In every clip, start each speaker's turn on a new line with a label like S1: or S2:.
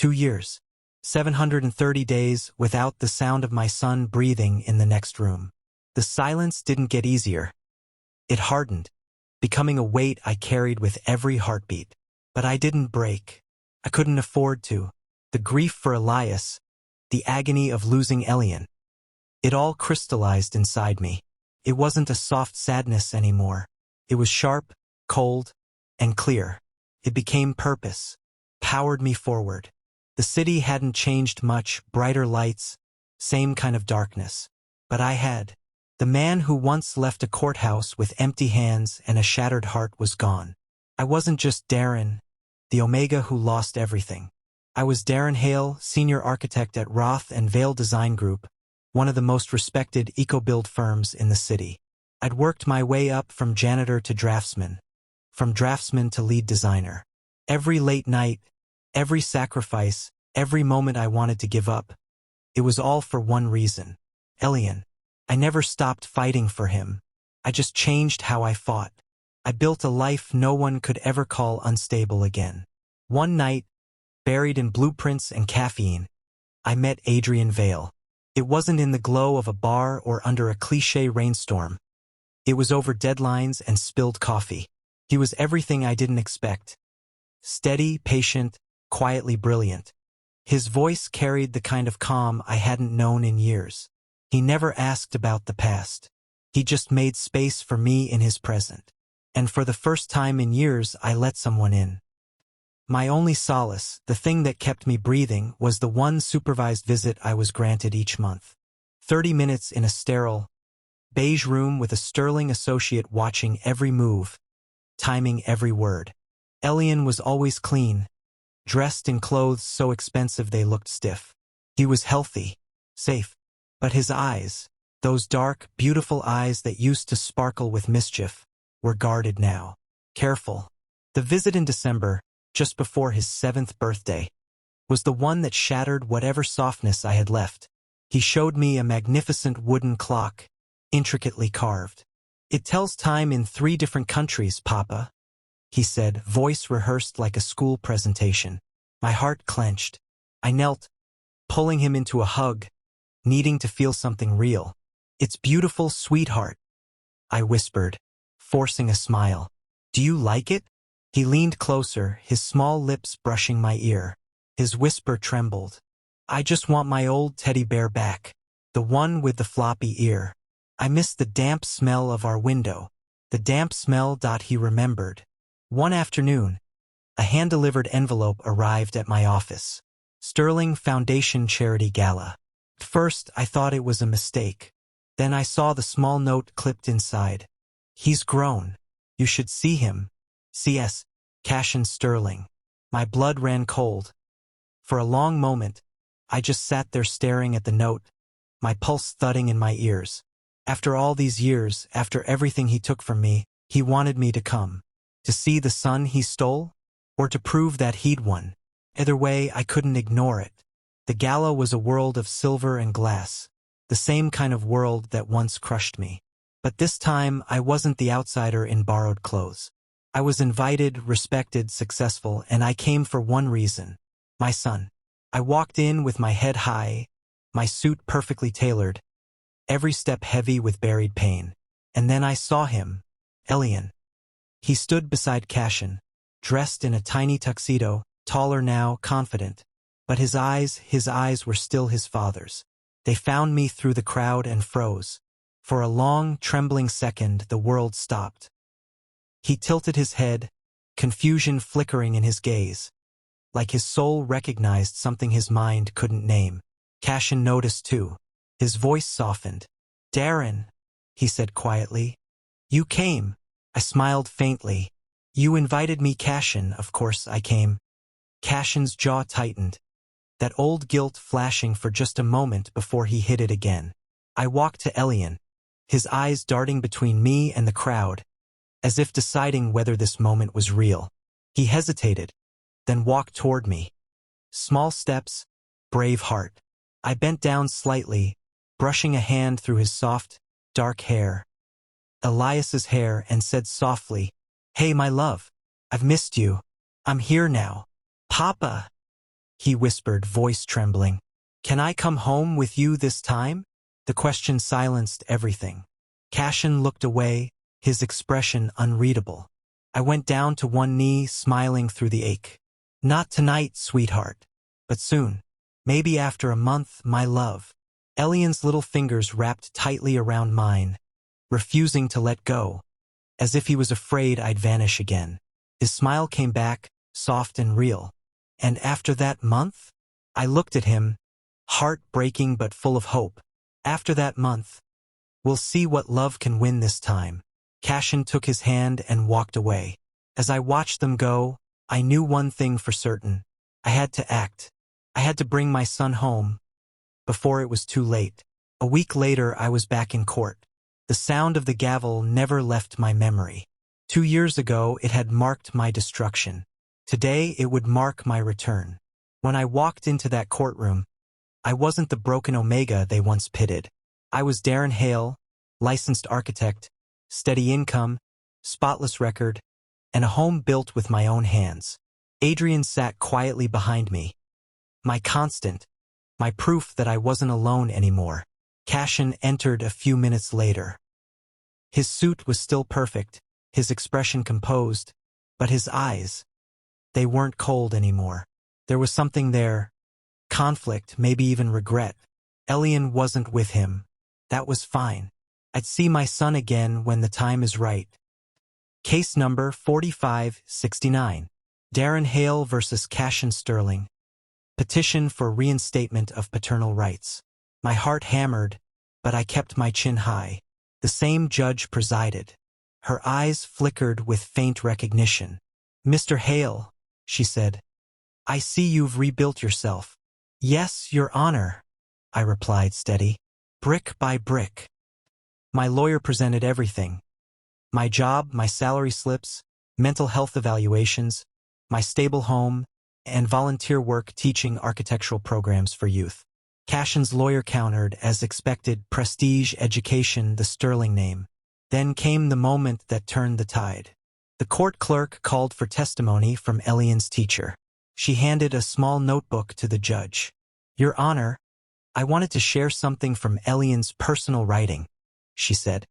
S1: 2 years. 730 days without the sound of my son breathing in the next room. The silence didn't get easier. It hardened, becoming a weight I carried with every heartbeat. But I didn't break. I couldn't afford to. The grief for Elias, the agony of losing Adrien. It all crystallized inside me. It wasn't a soft sadness anymore. It was sharp, cold, and clear. It became purpose, powered me forward. The city hadn't changed much, brighter lights, same kind of darkness. But I had. The man who once left a courthouse with empty hands and a shattered heart was gone. I wasn't just Darren, the Omega who lost everything. I was Darren Hale, senior architect at Roth and Vale Design Group, one of the most respected eco-build firms in the city. I'd worked my way up from janitor to draftsman, from draftsman to lead designer. Every late night, every sacrifice, every moment I wanted to give up, it was all for one reason: Adrien. I never stopped fighting for him. I just changed how I fought. I built a life no one could ever call unstable again. One night, buried in blueprints and caffeine, I met Adrien Vale. It wasn't in the glow of a bar or under a cliché rainstorm. It was over deadlines and spilled coffee. He was everything I didn't expect. Steady, patient, quietly brilliant. His voice carried the kind of calm I hadn't known in years. He never asked about the past. He just made space for me in his present. And for the first time in years, I let someone in. My only solace, the thing that kept me breathing, was the one supervised visit I was granted each month. 30 minutes in a sterile, beige room with a Stirling associate watching every move, timing every word. Adrien was always clean, dressed in clothes so expensive they looked stiff. He was healthy, safe. But his eyes, those dark, beautiful eyes that used to sparkle with mischief, were guarded now. Careful. The visit in December, just before his 7th birthday, was the one that shattered whatever softness I had left. He showed me a magnificent wooden clock, intricately carved. "It tells time in 3 different countries, Papa," he said, voice rehearsed like a school presentation. My heart clenched. I knelt, pulling him into a hug, needing to feel something real. "It's beautiful, sweetheart," I whispered, forcing a smile. "Do you like it?" He leaned closer, his small lips brushing my ear. His whisper trembled. "I just want my old teddy bear back. The one with the floppy ear. I miss the damp smell of our window." The damp smell. He remembered. One afternoon, a hand-delivered envelope arrived at my office. Stirling Foundation Charity Gala. At first, I thought it was a mistake. Then I saw the small note clipped inside. "He's grown. You should see him. C.S. Cassian Stirling." My blood ran cold. For a long moment, I just sat there staring at the note, my pulse thudding in my ears. After all these years, after everything he took from me, he wanted me to come. To see the son he stole? Or to prove that he'd won? Either way, I couldn't ignore it. The gala was a world of silver and glass, the same kind of world that once crushed me. But this time, I wasn't the outsider in borrowed clothes. I was invited, respected, successful, and I came for one reason: my son. I walked in with my head high, my suit perfectly tailored, every step heavy with buried pain. And then I saw him, Adrien. He stood beside Cassian, dressed in a tiny tuxedo, taller now, confident. But his eyes were still his father's. They found me through the crowd and froze. For a long, trembling second, the world stopped. He tilted his head, confusion flickering in his gaze, like his soul recognized something his mind couldn't name. Cassian noticed too. His voice softened. "Darren," he said quietly. "You came." I smiled faintly. "You invited me, Cassian. Of course I came." Cassian's jaw tightened, that old guilt flashing for just a moment before he hid it again. I walked to Adrien, his eyes darting between me and the crowd, as if deciding whether this moment was real. He hesitated, then walked toward me. Small steps, brave heart. I bent down slightly, brushing a hand through his soft, dark hair, Elias's hair, and said softly, "Hey, my love. I've missed you. I'm here now." "Papa." he whispered, voice trembling. Can I come home with you this time? The question silenced everything. Cashin looked away, his expression unreadable. I went down to one knee, smiling through the ache. Not tonight, sweetheart. But soon. Maybe after a month, my love. Elian's little fingers wrapped tightly around mine, refusing to let go, as if he was afraid I'd vanish again. His smile came back, soft and real. And after that month? I looked at him, heart breaking but full of hope. After that month, we'll see what love can win this time. Cashin took his hand and walked away. As I watched them go, I knew one thing for certain. I had to act. I had to bring my son home before it was too late. A week later, I was back in court. The sound of the gavel never left my memory. 2 years ago, it had marked my destruction. Today, it would mark my return. When I walked into that courtroom, I wasn't the broken Omega they once pitted. I was Darren Hale, licensed architect, steady income, spotless record, and a home built with my own hands. Adrien sat quietly behind me. My constant, my proof that I wasn't alone anymore. Cashin entered a few minutes later. His suit was still perfect, his expression composed, but his eyes, they weren't cold anymore. There was something there, conflict, maybe even regret. Adrien wasn't with him. That was fine. I'd see my son again when the time is right. Case number 4569. Darren Hale versus Cashin Stirling. Petition for reinstatement of paternal rights. My heart hammered, but I kept my chin high. The same judge presided. Her eyes flickered with faint recognition. Mr. Hale, she said, I see you've rebuilt yourself. Yes, Your Honor, I replied, steady. Brick by brick. My lawyer presented everything. My job, my salary slips, mental health evaluations, my stable home, and volunteer work teaching architectural programs for youth. Cashin's lawyer countered, as expected, prestige, education, the Stirling name. Then came the moment that turned the tide. The court clerk called for testimony from Elian's teacher. She handed a small notebook to the judge. Your Honor, I wanted to share something from Elian's personal writing, she said.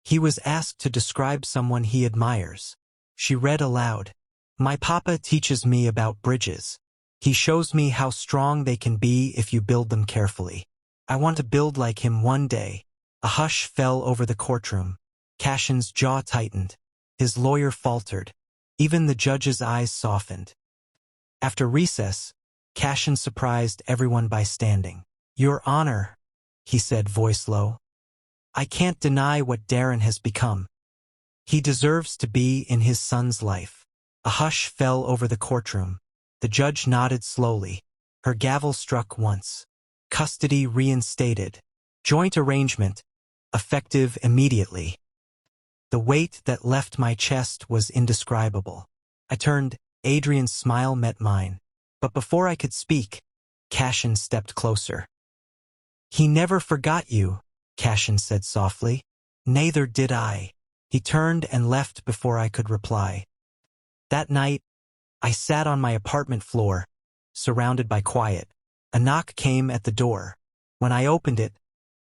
S1: He was asked to describe someone he admires. She read aloud. My papa teaches me about bridges. He shows me how strong they can be if you build them carefully. I want to build like him one day. A hush fell over the courtroom. Cashin's jaw tightened. His lawyer faltered. Even the judge's eyes softened. After recess, Cashin surprised everyone by standing. Your Honor, he said, voice low. I can't deny what Darren has become. He deserves to be in his son's life. A hush fell over the courtroom. The judge nodded slowly. Her gavel struck once. Custody reinstated. Joint arrangement, effective immediately. The weight that left my chest was indescribable. I turned. Adrien's smile met mine. But before I could speak, Cashin stepped closer. He never forgot you, Cashin said softly. Neither did I. He turned and left before I could reply. That night, I sat on my apartment floor, surrounded by quiet. A knock came at the door. When I opened it,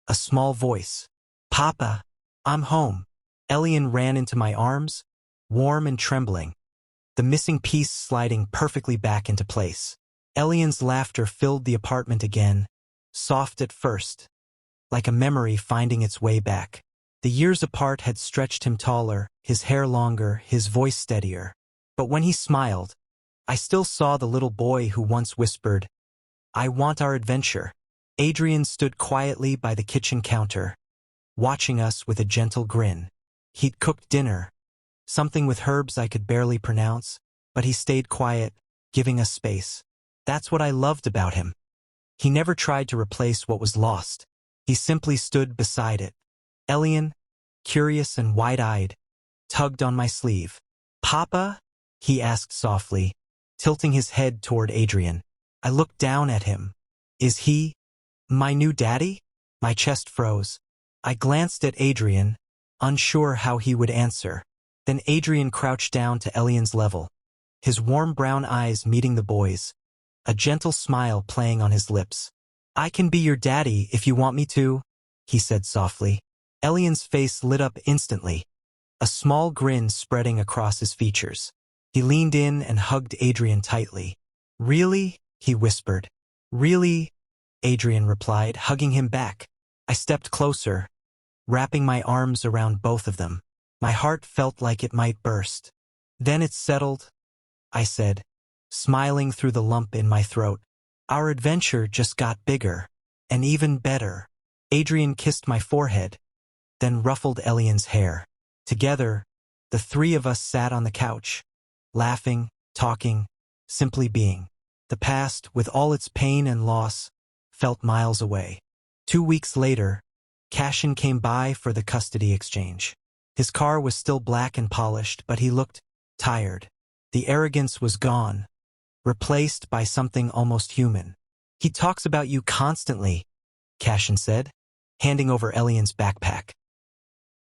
S1: a small voice. Papa, I'm home. Adrien ran into my arms, warm and trembling, the missing piece sliding perfectly back into place. Adrien's laughter filled the apartment again, soft at first, like a memory finding its way back. The years apart had stretched him taller, his hair longer, his voice steadier. But when he smiled, I still saw the little boy who once whispered, I want our adventure. Adrien stood quietly by the kitchen counter, watching us with a gentle grin. He'd cooked dinner, something with herbs I could barely pronounce, but he stayed quiet, giving us space. That's what I loved about him. He never tried to replace what was lost. He simply stood beside it. Adrien, curious and wide-eyed, tugged on my sleeve. Papa? He asked softly, tilting his head toward Adrien. I looked down at him. Is he my new daddy? My chest froze. I glanced at Adrien, unsure how he would answer. Then Adrien crouched down to Elian's level, his warm brown eyes meeting the boy's, a gentle smile playing on his lips. "I can be your daddy if you want me to," he said softly. Elian's face lit up instantly, a small grin spreading across his features. He leaned in and hugged Adrien tightly. "Really?" he whispered. "Really?" Adrien replied, hugging him back. I stepped closer, wrapping my arms around both of them. My heart felt like it might burst. "Then it's settled," I said, smiling through the lump in my throat. "Our adventure just got bigger, and even better." Adrien kissed my forehead, then ruffled Elian's hair. Together, the three of us sat on the couch, laughing, talking, simply being. The past, with all its pain and loss, felt miles away. 2 weeks later, Cashin came by for the custody exchange. His car was still black and polished, but he looked tired. The arrogance was gone, replaced by something almost human. "He talks about you constantly," Cashin said, handing over Elian's backpack.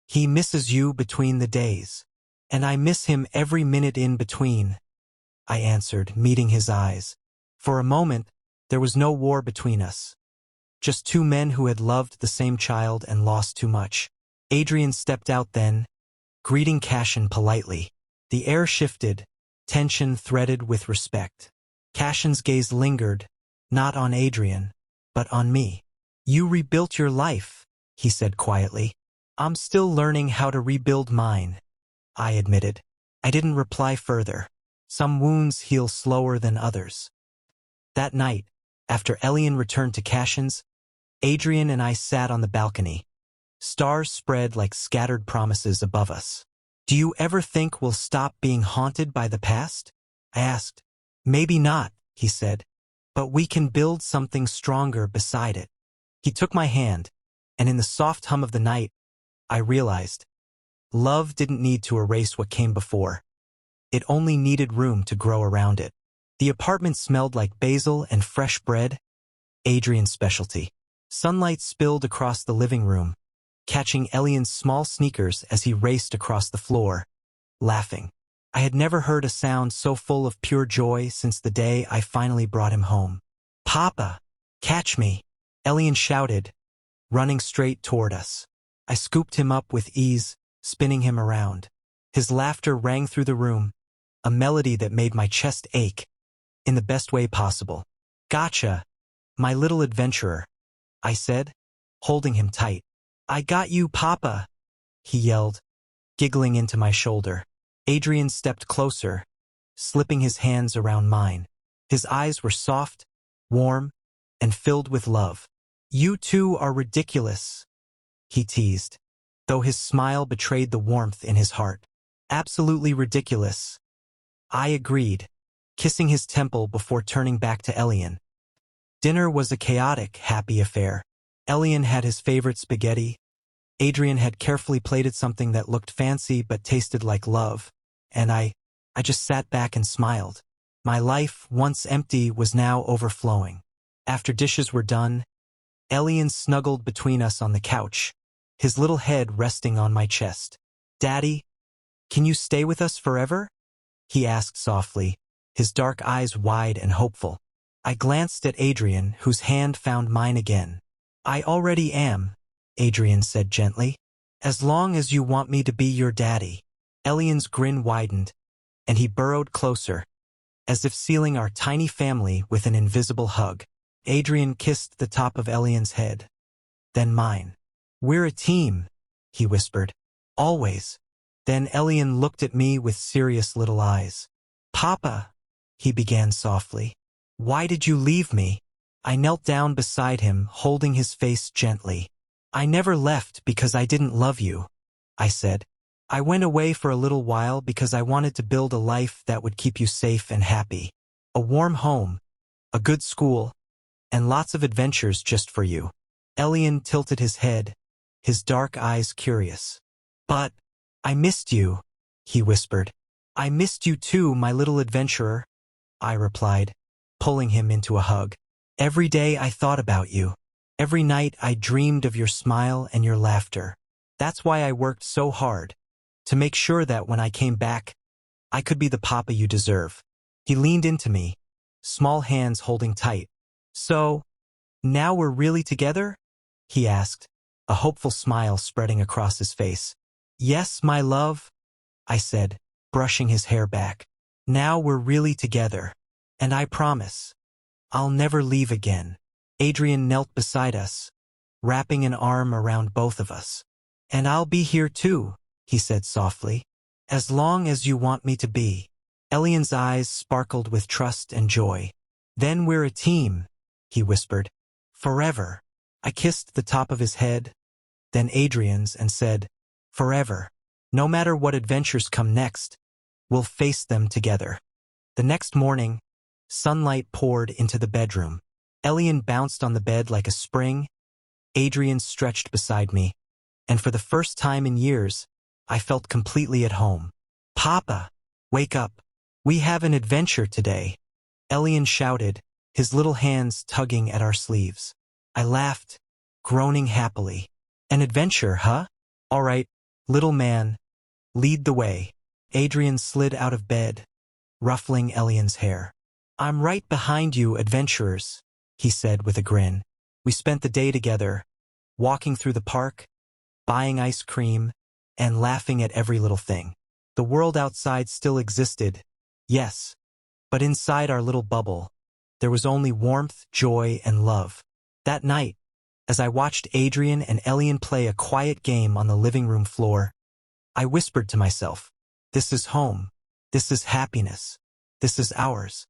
S1: "He misses you between the days. And I miss him every minute in between," I answered, meeting his eyes. For a moment, there was no war between us. Just two men who had loved the same child and lost too much. Adrien stepped out then, greeting Cashin politely. The air shifted, tension threaded with respect. Cashin's gaze lingered, not on Adrien, but on me. "You rebuilt your life," he said quietly. "I'm still learning how to rebuild mine," I admitted. I didn't reply further. Some wounds heal slower than others. That night, after Elian returned to Cashin's, Adrien and I sat on the balcony. Stars spread like scattered promises above us. "Do you ever think we'll stop being haunted by the past?" I asked. "Maybe not," he said, "but we can build something stronger beside it." He took my hand, and in the soft hum of the night, I realized love didn't need to erase what came before. It only needed room to grow around it. The apartment smelled like basil and fresh bread, Adrien's specialty. Sunlight spilled across the living room, catching Elian's small sneakers as he raced across the floor, laughing. I had never heard a sound so full of pure joy since the day I finally brought him home. "Papa, catch me!" Elian shouted, running straight toward us. I scooped him up with ease, spinning him around. His laughter rang through the room, a melody that made my chest ache, in the best way possible. "Gotcha, my little adventurer," I said, holding him tight. "I got you, Papa," he yelled, giggling into my shoulder. Adrien stepped closer, slipping his hands around mine. His eyes were soft, warm, and filled with love. "You two are ridiculous," he teased, though his smile betrayed the warmth in his heart. "Absolutely ridiculous," I agreed, kissing his temple before turning back to Elian. Dinner was a chaotic, happy affair. Elian had his favorite spaghetti. Adrien had carefully plated something that looked fancy but tasted like love, and I just sat back and smiled. My life, once empty, was now overflowing. After dishes were done, Elian snuggled between us on the couch, his little head resting on my chest. "Daddy, can you stay with us forever?" he asked softly, his dark eyes wide and hopeful. I glanced at Adrien, whose hand found mine again. "I already am," Adrien said gently. "As long as you want me to be your daddy." Elian's grin widened, and he burrowed closer, as if sealing our tiny family with an invisible hug. Adrien kissed the top of Elian's head, then mine. "We're a team," he whispered. "Always." Then Elian looked at me with serious little eyes. "Papa," he began softly, "why did you leave me?" I knelt down beside him, holding his face gently. "I never left because I didn't love you," I said. "I went away for a little while because I wanted to build a life that would keep you safe and happy. A warm home, a good school, and lots of adventures just for you." Elian tilted his head, his dark eyes curious. "But I missed you," he whispered. "I missed you too, my little adventurer," I replied, pulling him into a hug. "Every day I thought about you. Every night I dreamed of your smile and your laughter. That's why I worked so hard, to make sure that when I came back, I could be the papa you deserve." He leaned into me, small hands holding tight. "So, now we're really together?" he asked, a hopeful smile spreading across his face. "Yes, my love," I said, brushing his hair back. "Now we're really together. And I promise, I'll never leave again." Adrien knelt beside us, wrapping an arm around both of us. "And I'll be here too," he said softly, "as long as you want me to be." Elian's eyes sparkled with trust and joy. "Then we're a team," he whispered. "Forever." I kissed the top of his head, then Adrien's, and said, "Forever. No matter what adventures come next, we'll face them together." The next morning, sunlight poured into the bedroom. Elian bounced on the bed like a spring. Adrien stretched beside me, and for the first time in years, I felt completely at home. "Papa, wake up. We have an adventure today," Elian shouted, his little hands tugging at our sleeves. I laughed, groaning happily. "An adventure, huh? All right, little man, lead the way." Adrien slid out of bed, ruffling Elian's hair. "I'm right behind you, adventurers," he said with a grin. We spent the day together, walking through the park, buying ice cream, and laughing at every little thing. The world outside still existed, yes, but inside our little bubble, there was only warmth, joy, and love. That night, as I watched Adrien and Elian play a quiet game on the living room floor, I whispered to myself, "This is home. This is happiness. This is ours."